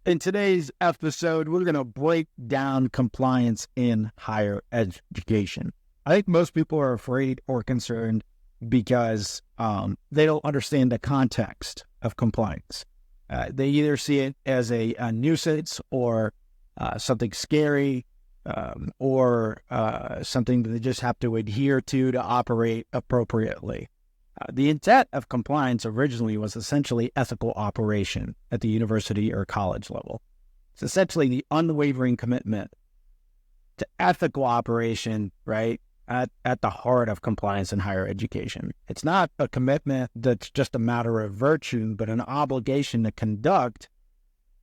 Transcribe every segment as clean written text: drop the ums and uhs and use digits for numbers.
In today's episode, we're going to break down compliance in higher education. I think most people are afraid or concerned because they don't understand the context of compliance. They either see it as a nuisance or something scary or something that they just have to adhere to operate appropriately. The intent of compliance originally was essentially ethical operation at the university or college level. It's essentially the unwavering commitment to ethical operation, right, at the heart of compliance in higher education. It's not a commitment that's just a matter of virtue, but an obligation to conduct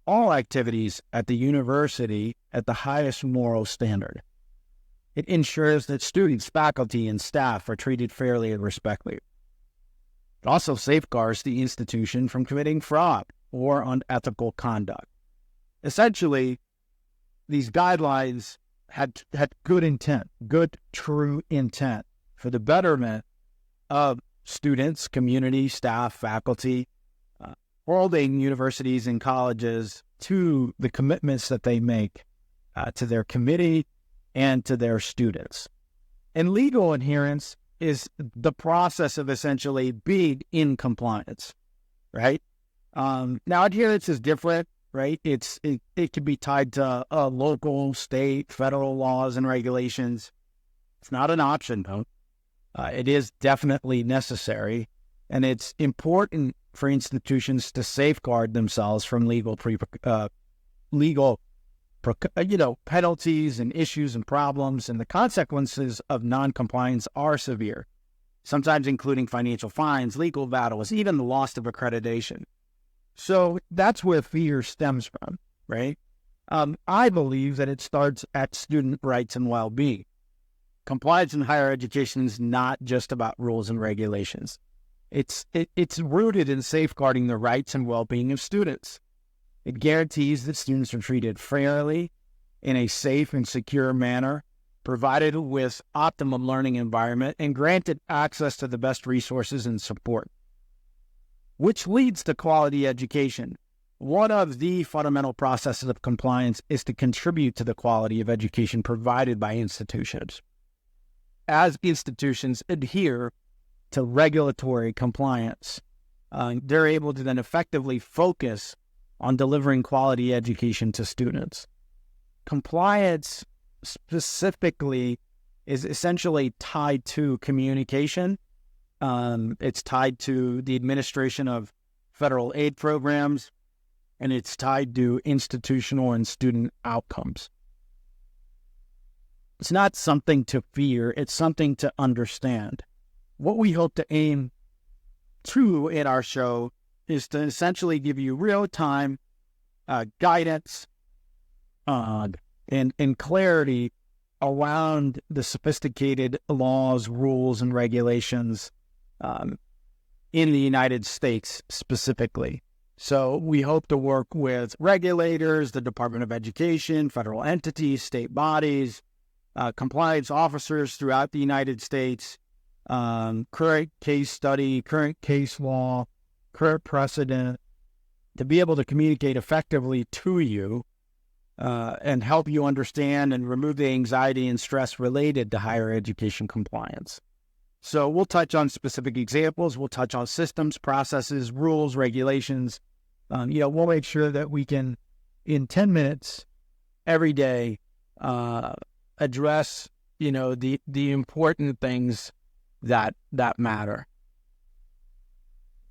all activities at the university at the highest moral standard. It ensures that students, faculty, and staff are treated fairly and respectfully. It also safeguards the institution from committing fraud or unethical conduct. Essentially, these guidelines had good intent, good, true intent for the betterment of students, community, staff, faculty, holding universities and colleges to the commitments that they make to their committee and to their students. And legal adherence is the process of essentially being in compliance, right? Now, adherence is different, right? It can be tied to local, state, federal laws and regulations. It's not an option, though. It is definitely necessary, and it's important for institutions to safeguard themselves from penalties and issues and problems, and the consequences of noncompliance are severe, sometimes including financial fines, legal battles, even the loss of accreditation. So that's where fear stems from, right? I believe that it starts at student rights and well-being. Compliance in higher education is not just about rules and regulations. It's rooted in safeguarding the rights and well-being of students. It guarantees that students are treated fairly in a safe and secure manner, provided with optimum learning environment, and granted access to the best resources and support, which leads to quality education. One of the fundamental processes of compliance is to contribute to the quality of education provided by institutions. As institutions adhere to regulatory compliance, they're able to then effectively focus on delivering quality education to students. Compliance specifically is essentially tied to communication. It's tied to the administration of federal aid programs, and it's tied to institutional and student outcomes. It's not something to fear, it's something to understand. What we hope to aim to in our show is to essentially give you real-time guidance and clarity around the sophisticated laws, rules, and regulations in the United States specifically. So we hope to work with regulators, the Department of Education, federal entities, state bodies, compliance officers throughout the United States, current case study, current case law, current precedent, to be able to communicate effectively to you and help you understand and remove the anxiety and stress related to higher education compliance. So we'll touch on specific examples. We'll touch on systems, processes, rules, regulations. We'll make sure that we can, in 10 minutes every day, address, the important things that matter.